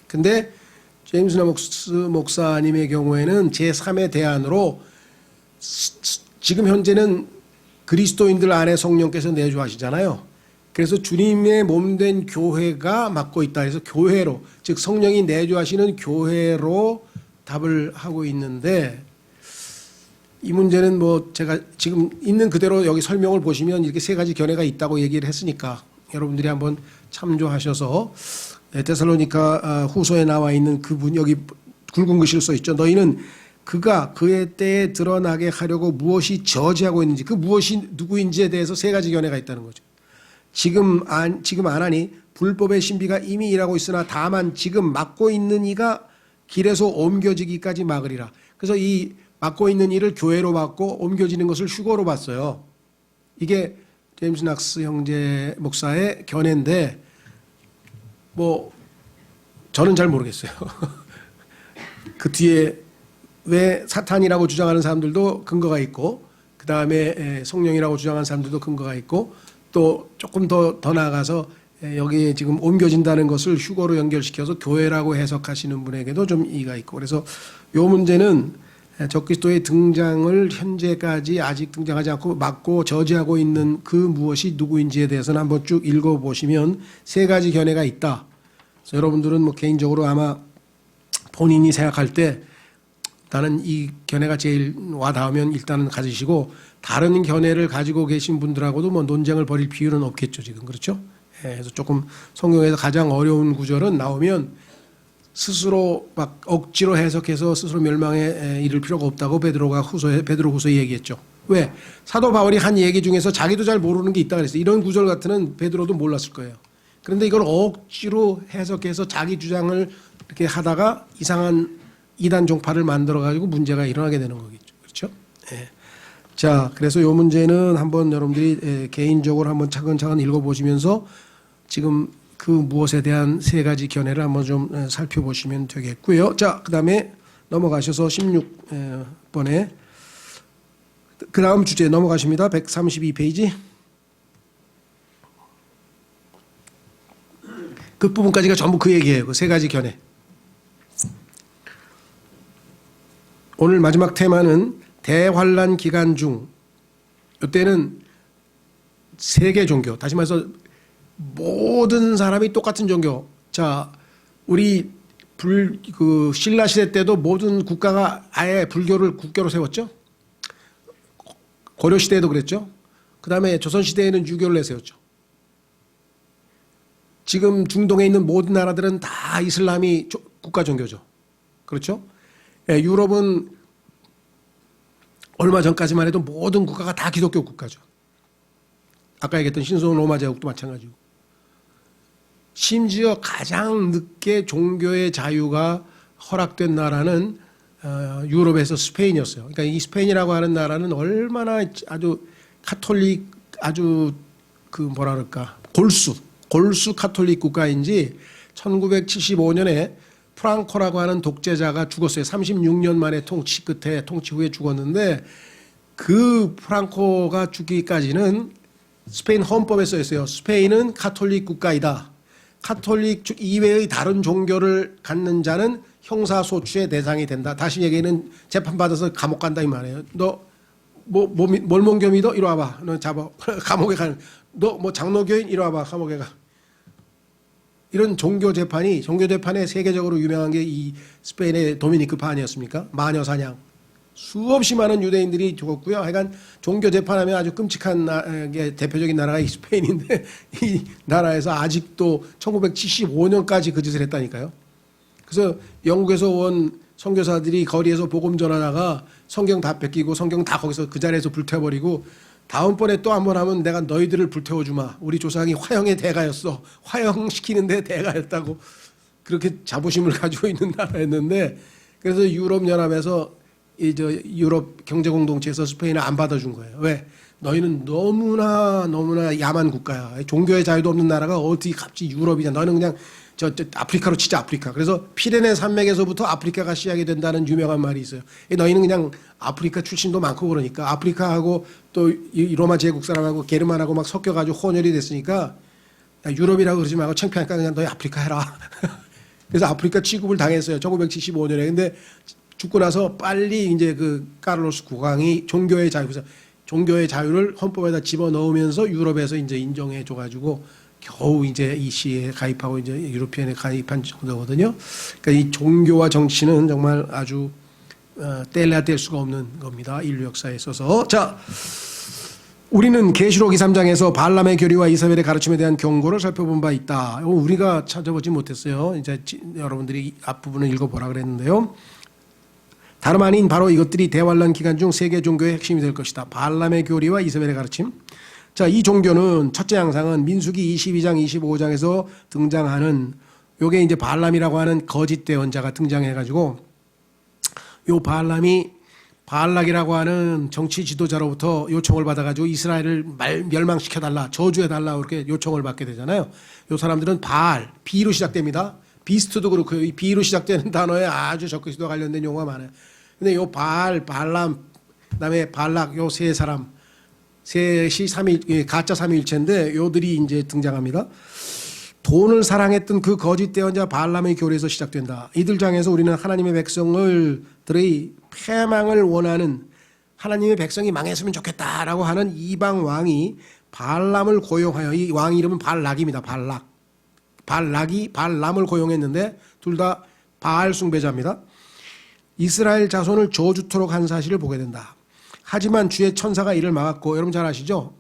근데 제임스 낙스 목사님의 경우에는 제3의 대안으로 지금 현재는 그리스도인들 안에 성령께서 내주하시잖아요. 그래서 주님의 몸된 교회가 맡고 있다 해서 교회로, 즉 성령이 내주하시는 교회로 답을 하고 있는데, 이 문제는 뭐 제가 지금 있는 그대로 여기 설명을 보시면 이렇게 세 가지 견해가 있다고 얘기를 했으니까 여러분들이 한번 참조하셔서, 데살로니가 후서에 나와 있는 그분, 여기 굵은 글씨로 써 있죠. 너희는 그가 그의 때에 드러나게 하려고 무엇이 저지하고 있는지, 그 무엇이 누구인지에 대해서 세 가지 견해가 있다는 거죠. 지금 안 하니 불법의 신비가 이미 일하고 있으나 다만 지금 막고 있는 이가 길에서 옮겨지기까지 막으리라. 그래서 이 막고 있는 일을 교회로 받고 옮겨지는 것을 휴거로 봤어요. 이게 제임스 낙스 형제 목사의 견해인데, 뭐 저는 잘 모르겠어요. 그 뒤에 왜 사탄이라고 주장하는 사람들도 근거가 있고, 그 다음에 성령이라고 주장하는 사람들도 근거가 있고, 또 조금 더 나아가서 여기 지금 옮겨진다는 것을 휴거로 연결시켜서 교회라고 해석하시는 분에게도 좀 이의가 있고, 그래서 이 문제는 적그리스도의 등장을 현재까지 아직 등장하지 않고 막고 저지하고 있는 그 무엇이 누구인지에 대해서는 한번 쭉 읽어보시면 세 가지 견해가 있다. 그래서 여러분들은 뭐 개인적으로 아마 본인이 생각할 때 나는 이 견해가 제일 와닿으면 일단은 가지시고, 다른 견해를 가지고 계신 분들하고도 뭐 논쟁을 벌일 필요는 없겠죠, 지금. 그렇죠? 그래서 조금 성경에서 가장 어려운 구절은 나오면 스스로 막 억지로 해석해서 스스로 멸망에 이를 필요가 없다고 베드로 후서에 얘기했죠. 왜? 사도 바울이 한 얘기 중에서 자기도 잘 모르는 게 있다 그랬어요. 이런 구절 같은 베드로도 몰랐을 거예요. 그런데 이걸 억지로 해석해서 자기 주장을 이렇게 하다가 이상한 이단 종파를 만들어가지고 문제가 일어나게 되는 거겠죠. 그렇죠? 예. 자, 그래서 이 문제는 한번 여러분들이 개인적으로 한번 차근차근 읽어보시면서 지금 그 무엇에 대한 세 가지 견해를 한번 좀 살펴보시면 되겠고요. 자, 그 다음에 넘어가셔서 16번에 그 다음 주제 넘어가십니다. 132페이지. 그 부분까지가 전부 그 얘기예요. 그 세 가지 견해. 오늘 마지막 테마는 대환란 기간 중, 이때는 세계 종교, 다시 말해서 모든 사람이 똑같은 종교. 자, 우리 신라 시대 때도 모든 국가가 아예 불교를 국교로 세웠죠. 고려 시대에도 그랬죠. 그 다음에 조선 시대에는 유교를 내세웠죠. 지금 중동에 있는 모든 나라들은 다 이슬람이 국가 종교죠. 그렇죠? 예, 유럽은 얼마 전까지만 해도 모든 국가가 다 기독교 국가죠. 아까 얘기했던 신성 로마 제국도 마찬가지고. 심지어 가장 늦게 종교의 자유가 허락된 나라는 유럽에서 스페인이었어요. 그러니까 이 스페인이라고 하는 나라는 얼마나 아주 카톨릭, 아주 그 뭐라 그럴까, 골수 카톨릭 국가인지 1975년에 프랑코라고 하는 독재자가 죽었어요. 36년 만에 통치 후에 죽었는데, 그 프랑코가 죽기까지는 스페인 헌법에 써 있어요. 스페인은 카톨릭 국가이다. 카톨릭 이외의 다른 종교를 갖는 자는 형사소추의 대상이 된다. 다시 얘기는 재판받아서 감옥 간다 이 말이에요. 너 몰몬교 믿어? 이리 와봐. 너 잡아. 감옥에 가는. 너 뭐 장로교인? 이리 와봐. 감옥에 가. 이런 종교 재판에 세계적으로 유명한 게 이 스페인의 도미니크파 아니었습니까? 마녀 사냥. 수없이 많은 유대인들이 죽었고요. 하여간 종교 재판하면 아주 끔찍한 대표적인 나라가 이 스페인인데, 이 나라에서 아직도 1975년까지 그 짓을 했다니까요. 그래서 영국에서 온 선교사들이 거리에서 복음 전하다가 성경 다 뺏기고 성경 다 거기서 그 자리에서 불태워버리고 다음번에 또 한 번 하면 내가 너희들을 불태워주마. 우리 조상이 화형의 대가였어. 화형시키는데 대가였다고 그렇게 자부심을 가지고 있는 나라였는데 그래서 유럽연합에서 유럽 경제공동체에서 스페인을 안 받아준 거예요. 왜? 너희는 너무나 야만 국가야. 종교의 자유도 없는 나라가 어떻게 갑자기 유럽이냐. 너는 그냥 저 아프리카로 치자 아프리카. 그래서 피레네 산맥에서부터 아프리카가 시작이 된다는 유명한 말이 있어요. 너희는 그냥 아프리카 출신도 많고 그러니까 아프리카하고 또 이 로마 제국 사람하고 게르만하고 막 섞여가지고 혼혈이 됐으니까 야, 유럽이라고 그러지 말고 창피하니까 그냥 너희 아프리카 해라. 그래서 아프리카 취급을 당했어요. 1975년에. 근데 죽고 나서 빨리 이제 그 카를로스 국왕이 종교의 자유를 헌법에다 집어넣으면서 유럽에서 이제 인정해 줘가지고 겨우 이제 이 시에 가입하고 이제 유로피언에 가입한 정도거든요. 그러니까 이 종교와 정치는 정말 아주 뗄래야 뗄 수가 없는 겁니다. 인류 역사에 있어서. 자, 우리는 계시록 2, 3장에서 발람의 교리와 이사벨의 가르침에 대한 경고를 살펴본 바 있다. 이거 우리가 찾아보지 못했어요. 이제 여러분들이 앞부분을 읽어보라 그랬는데요. 다름 아닌 바로 이것들이 대환란 기간 중 세계 종교의 핵심이 될 것이다. 발람의 교리와 이사벨의 가르침. 자, 이 종교는 첫째 양상은 민수기 22장, 25장에서 등장하는 요게 이제 발람이라고 하는 거짓 대언자가 등장해가지고 요 발람이 발락이라고 하는 정치 지도자로부터 요청을 받아가지고 이스라엘을 멸망시켜달라, 저주해달라 이렇게 요청을 받게 되잖아요. 요 사람들은 바알, 비로 시작됩니다. 비스트도 그렇고 이 비로 시작되는 단어에 아주 적그리스도와 관련된 용어가 많아요. 근데 요 바알, 발람, 그다음에 발락 요 세 사람 셋이 가짜 삼위일체인데 요들이 이제 등장합니다. 돈을 사랑했던 그 거짓 대언자 발람의 교리에서 시작된다. 이들 장에서 우리는 하나님의 백성들의 패망을 원하는 하나님의 백성이 망했으면 좋겠다라고 하는 이방 왕이 발람을 고용하여 이 왕 이름은 발락입니다. 발락이 발람을 고용했는데 둘 다 바알 숭배자입니다. 이스라엘 자손을 저주토록 한 사실을 보게 된다. 하지만 주의 천사가 이를 막았고 여러분 잘 아시죠?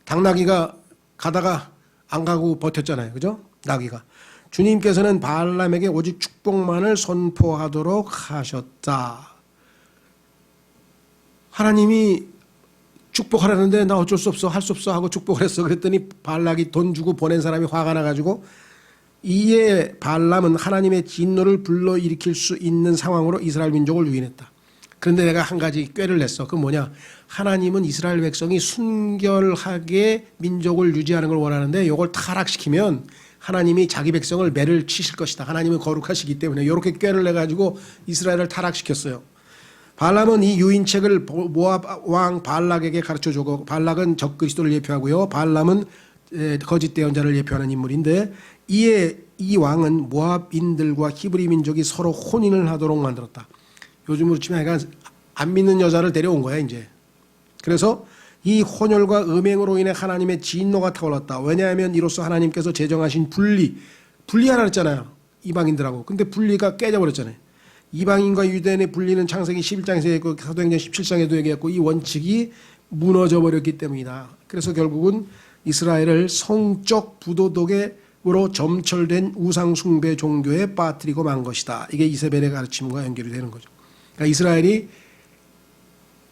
당나귀가 가다가 안 가고 버텼잖아요. 그죠? 나귀가. 주님께서는 발람에게 오직 축복만을 선포하도록 하셨다. 하나님이 축복하라는데 나 어쩔 수 없어 할 수 없어 하고 축복을 했어. 그랬더니 발락이 돈 주고 보낸 사람이 화가 나가지고 이에 발람은 하나님의 진노를 불러일으킬 수 있는 상황으로 이스라엘 민족을 유인했다. 그런데 내가 한 가지 꾀를 냈어. 그건 뭐냐? 하나님은 이스라엘 백성이 순결하게 민족을 유지하는 걸 원하는데 이걸 타락시키면 하나님이 자기 백성을 매를 치실 것이다. 하나님은 거룩하시기 때문에 이렇게 꾀를 내가지고 이스라엘을 타락시켰어요. 발람은 이 유인책을 모압 왕 발락에게 가르쳐주고 발락은 적그리스도를 예표하고요. 발람은 거짓 대언자를 예표하는 인물인데 이에 이 왕은 모압인들과 히브리 민족이 서로 혼인을 하도록 만들었다. 요즘으로 치면 약간 안 믿는 여자를 데려온 거야 이제. 그래서 이 혼혈과 음행으로 인해 하나님의 진노가 타올랐다. 왜냐하면 이로써 하나님께서 제정하신 분리하라 했잖아요. 이방인들하고. 근데 분리가 깨져버렸잖아요. 이방인과 유대인의 분리는 창세기 11장에서 얘기했고 사도행전 17장에도 얘기했고 이 원칙이 무너져 버렸기 때문이다. 그래서 결국은 이스라엘을 성적 부도덕으로 점철된 우상 숭배 종교에 빠뜨리고 만 것이다. 이게 이세벨의 가르침과 연결이 되는 거죠. 그러니까 이스라엘이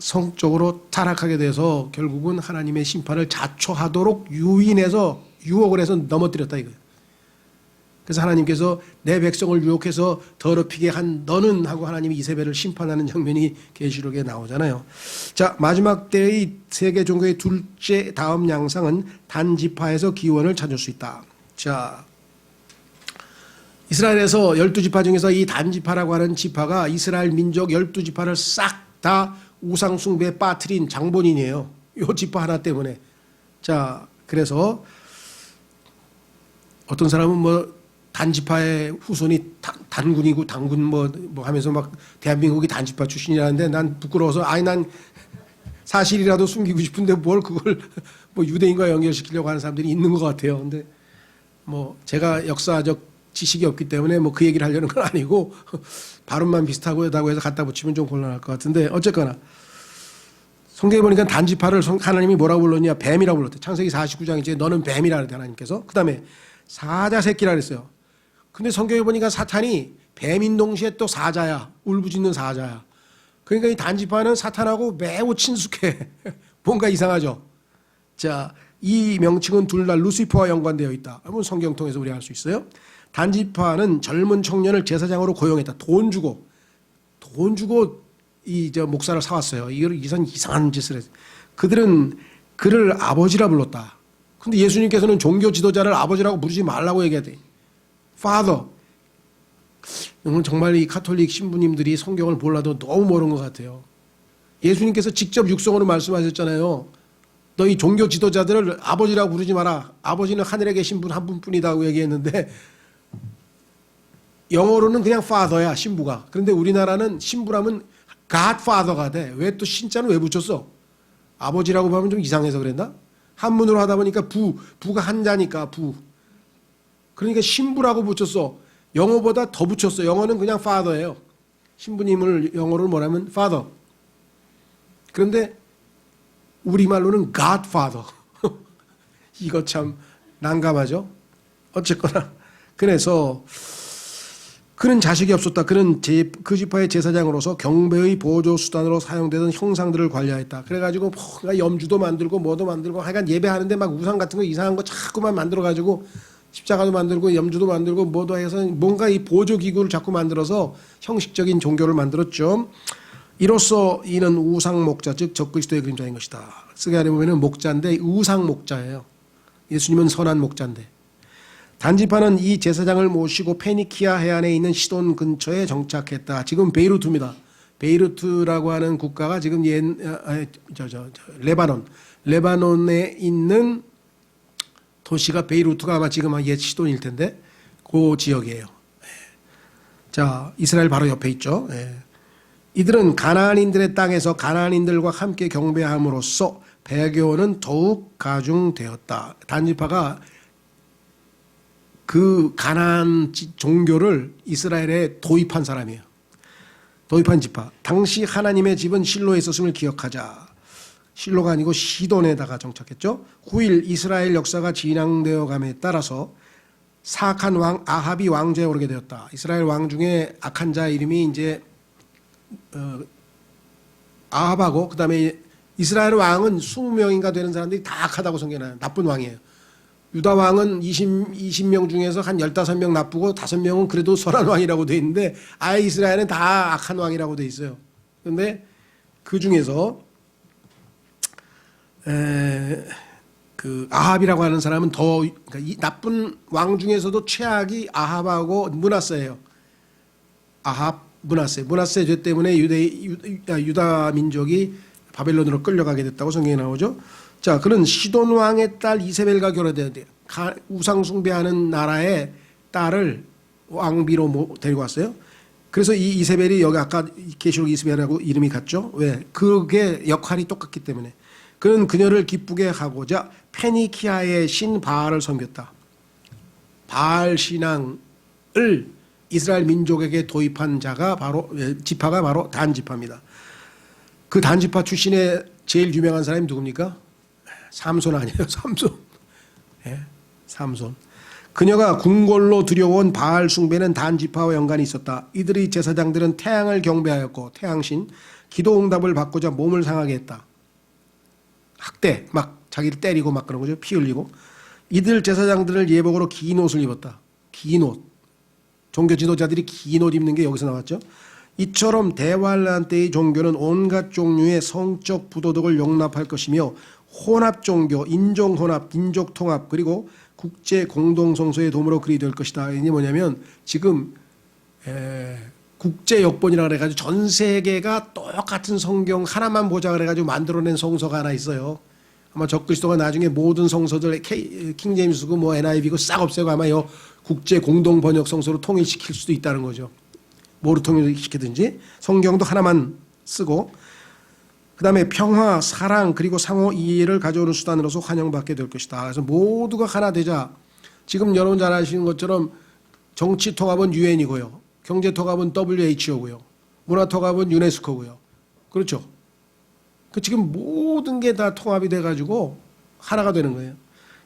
성적으로 타락하게 돼서 결국은 하나님의 심판을 자초하도록 유인해서 유혹을 해서 넘어뜨렸다 이거예요. 그래서 하나님께서 내 백성을 유혹해서 더럽히게 한 너는 하고 하나님이 이세벨을 심판하는 장면이 계시록에 나오잖아요. 자, 마지막 때의 세계 종교의 둘째 다음 양상은 단지파에서 기원을 찾을 수 있다. 자, 이스라엘에서 12지파 중에서 이 단지파라고 하는 지파가 이스라엘 민족 12지파를 싹 다 우상 숭배에 빠뜨린 장본인이에요. 이 지파 하나 때문에. 자, 그래서 어떤 사람은 뭐 단지파의 후손이 단군이고 당군 뭐 하면서 막 대한민국이 단지파 출신이라는데 난 부끄러워서 아니 난 사실이라도 숨기고 싶은데 뭘 그걸 뭐 유대인과 연결시키려고 하는 사람들이 있는 것 같아요. 근데 뭐 제가 역사적 지식이 없기 때문에 뭐 그 얘기를 하려는 건 아니고 발음만 비슷하고 해서 갖다 붙이면 좀 곤란할 것 같은데 어쨌거나 성경에 보니까 단지파를 하나님이 뭐라고 불렀냐? 뱀이라고 불렀대. 창세기 49장 이제 너는 뱀이라 그랬대 하나님께서. 그 다음에 사자 새끼라 그랬어요. 근데 성경에 보니까 사탄이 뱀인 동시에 또 사자야. 울부짖는 사자야. 그러니까 이 단지파는 사탄하고 매우 친숙해. 뭔가 이상하죠. 자, 이 명칭은 둘 다 루시퍼와 연관되어 있다. 한번 성경 통해서 우리가 알 수 있어요. 단지파는 젊은 청년을 제사장으로 고용했다. 돈 주고 이 목사를 사왔어요. 이런 이상한 짓을 했어요. 그들은 그를 아버지라 불렀다. 근데 예수님께서는 종교 지도자를 아버지라고 부르지 말라고 얘기하대. Father. 정말 이 카톨릭 신부님들이 성경을 몰라도 너무 모르는 것 같아요. 예수님께서 직접 육성으로 말씀하셨잖아요. 너희 종교 지도자들을 아버지라고 부르지 마라. 아버지는 하늘에 계신 분 한 분뿐이다고 얘기했는데 영어로는 그냥 father야, 신부가. 그런데 우리나라는 신부라면 godfather가 돼. 왜 또 신자는 왜 붙였어? 아버지라고 하면 좀 이상해서 그랬나? 한문으로 하다 보니까 부가 한자니까 부. 그러니까 신부라고 붙였어. 영어보다 더 붙였어. 영어는 그냥 father예요. 신부님을 영어로 뭐라면 father. 그런데 우리말로는 godfather. 이거 참 난감하죠. 어쨌거나 그래서 그는 자식이 없었다. 그는 그 지파의 제사장으로서 경배의 보조 수단으로 사용되던 형상들을 관리하였다. 그래가지고 뭔가 염주도 만들고 뭐도 만들고 하여간 예배하는데 막 우상 같은 거 이상한 거 자꾸만 만들어가지고 십자가도 만들고 염주도 만들고 뭐도 해서 뭔가 이 보조 기구를 자꾸 만들어서 형식적인 종교를 만들었죠. 이로써 이는 우상 목자 즉 적그리스도의 그림자인 것이다. 쓰게 하려 보면은 목자인데 우상 목자예요. 예수님은 선한 목자인데. 단지파는 이 제사장을 모시고 페니키아 해안에 있는 시돈 근처에 정착했다. 지금 베이루트입니다. 베이루트라고 하는 국가가 지금 레바논에 있는 도시가 베이루트가 아마 지금 옛 시돈일 텐데 그 지역이에요. 자, 이스라엘 바로 옆에 있죠. 이들은 가나안인들의 땅에서 가나안인들과 함께 경배함으로써 배교는 더욱 가중되었다. 단지파가 그 가나안 종교를 이스라엘에 도입한 사람이에요. 도입한 지파. 당시 하나님의 집은 실로에 있었음을 기억하자. 실로가 아니고 시돈에다가 정착했죠. 9일 이스라엘 역사가 진행되어 감에 따라서 사악한 왕 아합이 왕좌에 오르게 되었다. 이스라엘 왕 중에 악한 자 이름이 이제 아합하고 그다음에 이스라엘 왕은 20명인가 되는 사람들이 다 악하다고 성경해요. 나쁜 왕이에요. 유다 왕은 20명 중에서 한 15명 나쁘고 5명은 그래도 선한 왕이라고 돼 있는데 아예 이스라엘은 다 악한 왕이라고 돼 있어요. 그런데 그 중에서 그 아합이라고 하는 사람은 더 그러니까 이 나쁜 왕 중에서도 최악이 아합하고 므낫세예요. 아합, 므낫세 죄 때문에 유다 민족이 바벨론으로 끌려가게 됐다고 성경에 나오죠. 자, 그는 시돈 왕의 딸 이세벨과 결혼해야 돼요. 우상 숭배하는 나라의 딸을 왕비로 데리고 왔어요. 그래서 이 이세벨이 여기 아까 계시록 이세벨하고 이름이 같죠. 왜? 그게 역할이 똑같기 때문에. 그는 그녀를 기쁘게 하고자 페니키아의 신 바알을 섬겼다. 바알 신앙을 이스라엘 민족에게 도입한 자가 바로 지파가 바로 단지파입니다. 그 단지파 출신의 제일 유명한 사람이 누굽니까? 삼손 아니에요? 삼손. 예, 삼손. 그녀가 궁궐로 들여온 바알 숭배는 단지파와 연관이 있었다. 이들의 제사장들은 태양을 경배하였고 태양신 기도 응답을 받고자 몸을 상하게 했다. 학대, 막 자기를 때리고 막 그런 거죠. 피 흘리고. 이들 제사장들을 예복으로 긴 옷을 입었다. 긴 옷. 종교 지도자들이 긴 옷 입는 게 여기서 나왔죠. 이처럼 대환란 때의 종교는 온갖 종류의 성적 부도덕을 용납할 것이며 혼합 종교, 인종 혼합, 민족 통합 그리고 국제 공동 성소의 도움으로 그리 될 것이다. 이게 뭐냐면 지금 국제 역본이라 그래가지고 전 세계가 똑같은 성경 하나만 보자 그래가지고 만들어낸 성서가 하나 있어요. 아마 적그리스도가 나중에 모든 성서들 킹제임스고 뭐 NIV고 싹 없애고 아마 요 국제 공동 번역 성서로 통일시킬 수도 있다는 거죠. 뭐로 통일시키든지 성경도 하나만 쓰고 그다음에 평화, 사랑 그리고 상호 이해를 가져오는 수단으로서 환영받게 될 것이다. 그래서 모두가 하나 되자. 지금 여러분 잘 아시는 것처럼 정치 통합은 UN이고요. 경제 통합은 WHO고요. 문화 통합은 유네스코고요. 그렇죠? 그 지금 모든 게 다 통합이 돼가지고 하나가 되는 거예요.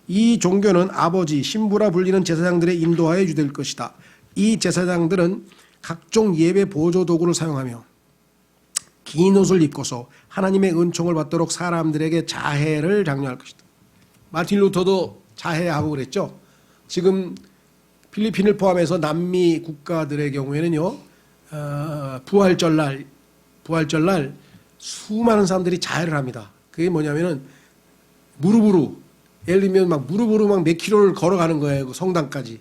이 종교는 아버지, 신부라 불리는 제사장들의 인도하에 유될 것이다. 이 제사장들은 각종 예배 보조 도구를 사용하며 긴 옷을 입고서 하나님의 은총을 받도록 사람들에게 자해를 장려할 것이다. 마틴 루터도 자해하고 그랬죠. 지금 필리핀을 포함해서 남미 국가들의 경우에는요, 부활절날 수많은 사람들이 자해를 합니다. 그게 뭐냐면은 무릎으로, 예를 들면 막 무릎으로 막 몇 킬로를 걸어가는 거예요. 그 성당까지.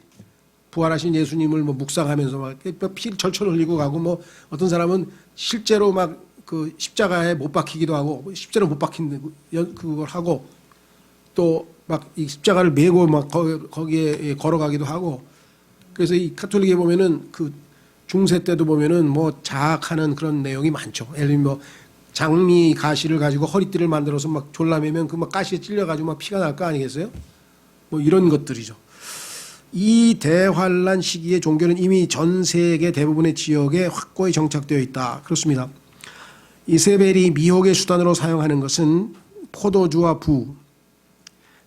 부활하신 예수님을 뭐 묵상하면서 막 피를 철철 흘리고 가고, 뭐 어떤 사람은 실제로 막 그 십자가에 못 박히기도 하고, 십자로 못 박힌 그걸 하고, 또 막 이 십자가를 메고 막 거기에 걸어가기도 하고. 그래서 이 카톨릭에 보면은 그 중세 때도 보면은 뭐 자학하는 그런 내용이 많죠. 예를 들면 뭐 장미 가시를 가지고 허리띠를 만들어서 막 졸라매면 그 막 가시에 찔려가지고 막 피가 날 거 아니겠어요? 뭐 이런 것들이죠. 이 대환란 시기의 종교는 이미 전 세계 대부분의 지역에 확고히 정착되어 있다. 그렇습니다. 이세벨이 미혹의 수단으로 사용하는 것은 포도주와 부.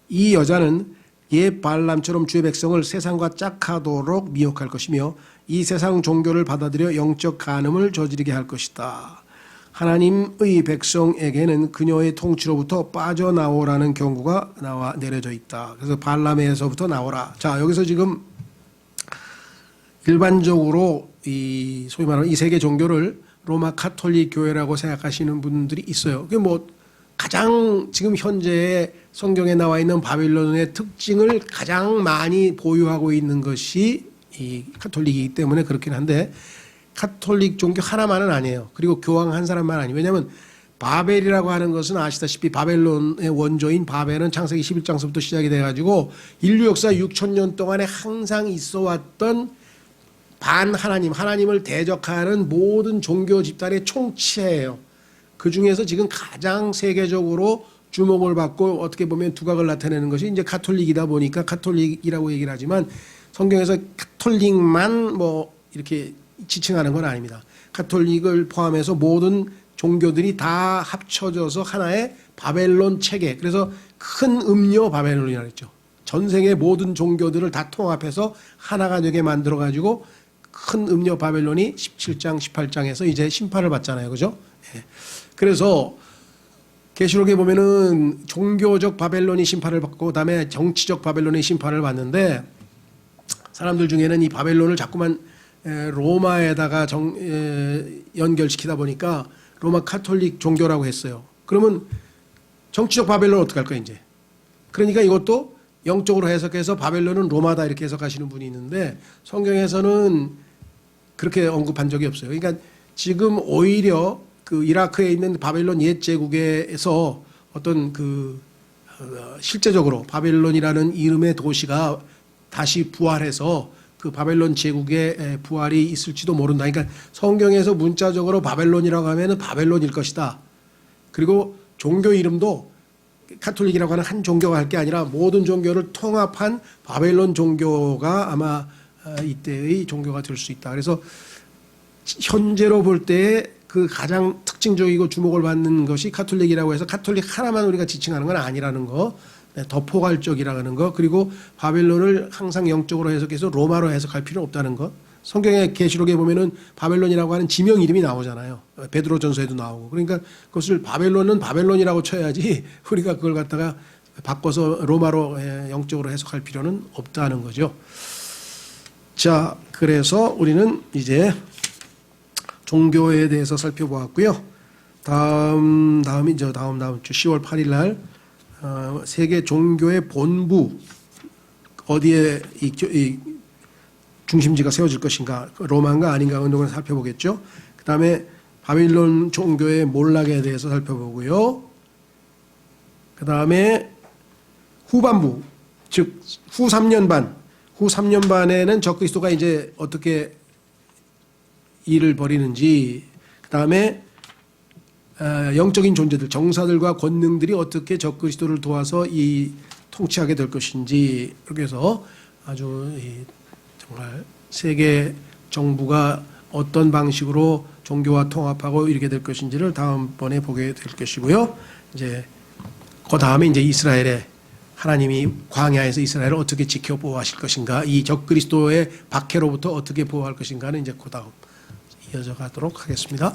이 여자는 옛 발람처럼 주의 백성을 세상과 짝하도록 미혹할 것이며 이 세상 종교를 받아들여 영적 간음을 저지르게 할 것이다. 하나님의 백성에게는 그녀의 통치로부터 빠져나오라는 경고가 나와 내려져 있다. 그래서 발람에서부터 나오라. 자, 여기서 지금 일반적으로 이 소위 말하는 이 세계 종교를 로마 카톨릭 교회라고 생각하시는 분들이 있어요. 그게 뭐 가장 지금 현재 성경에 나와 있는 바빌론의 특징을 가장 많이 보유하고 있는 것이 이 카톨릭이기 때문에 그렇긴 한데, 카톨릭 종교 하나만은 아니에요. 그리고 교황 한 사람만 아니에요. 왜냐하면 바벨이라고 하는 것은 아시다시피 바벨론의 원조인 바벨은 창세기 11장서부터 시작이 돼가지고 인류 역사 6,000년 동안에 항상 있어 왔던 하나님을 대적하는 모든 종교 집단의 총체예요. 그 중에서 지금 가장 세계적으로 주목을 받고 어떻게 보면 두각을 나타내는 것이 이제 카톨릭이다 보니까 카톨릭이라고 얘기를 하지만 성경에서 카톨릭만 뭐 이렇게 지칭하는 건 아닙니다. 카톨릭을 포함해서 모든 종교들이 다 합쳐져서 하나의 바벨론 체계. 그래서 큰 음료 바벨론이라고 했죠. 전 세계 모든 종교들을 다 통합해서 하나가 되게 만들어 가지고 큰 음료 바벨론이 17장, 18장에서 이제 심판을 받잖아요. 그죠? 예. 그래서 계시록에 보면은 종교적 바벨론이 심판을 받고 그다음에 정치적 바벨론이 심판을 받는데, 사람들 중에는 이 바벨론을 자꾸만 로마에다가 연결시키다 보니까 로마 카톨릭 종교라고 했어요. 그러면 정치적 바벨론 어떻게 할 거야 이제? 그러니까 이것도 영적으로 해석해서 바벨론은 로마다 이렇게 해석하시는 분이 있는데 성경에서는 그렇게 언급한 적이 없어요. 그러니까 지금 오히려 그 이라크에 있는 바벨론 옛 제국에서 어떤 그 실제적으로 바벨론이라는 이름의 도시가 다시 부활해서 그 바벨론 제국의 부활이 있을지도 모른다. 그러니까 성경에서 문자적으로 바벨론이라고 하면은 바벨론일 것이다. 그리고 종교 이름도 카톨릭이라고 하는 한 종교가 할 게 아니라 모든 종교를 통합한 바벨론 종교가 아마 이때의 종교가 될 수 있다. 그래서 현재로 볼 때 그 가장 특징적이고 주목을 받는 것이 카톨릭이라고 해서 카톨릭 하나만 우리가 지칭하는 건 아니라는 거, 더 포괄적이라는 거, 그리고 바벨론을 항상 영적으로 해석해서 로마로 해석할 필요는 없다는 거. 성경의 계시록에 보면은 바벨론이라고 하는 지명 이름이 나오잖아요. 베드로전서에도 나오고. 그러니까 그것을 바벨론은 바벨론이라고 쳐야지 우리가 그걸 갖다가 바꿔서 로마로 영적으로 해석할 필요는 없다는 거죠. 자, 그래서 우리는 이제 종교에 대해서 살펴보았고요. 다음 주 10월 8일 날 세계 종교의 본부 어디에 이 중심지가 세워질 것인가, 로마인가 아닌가 운동을 살펴보겠죠. 그 다음에 바빌론 종교의 몰락에 대해서 살펴보고요. 그 다음에 후반부, 즉 후 3년 반에는 적그리스도가 이제 어떻게 일을 벌이는지, 그 다음에 영적인 존재들, 정사들과 권능들이 어떻게 적그리스도를 도와서 이 통치하게 될 것인지, 이렇게 해서 아주 정말 세계 정부가 어떤 방식으로 종교와 통합하고 이렇게 될 것인지를 다음번에 보게 될 것이고요. 이제 그 다음에 이제 이스라엘의 하나님이 광야에서 이스라엘을 어떻게 지켜 보호하실 것인가, 이 적그리스도의 박해로부터 어떻게 보호할 것인가는 이제 그 다음 이어져 가도록 하겠습니다.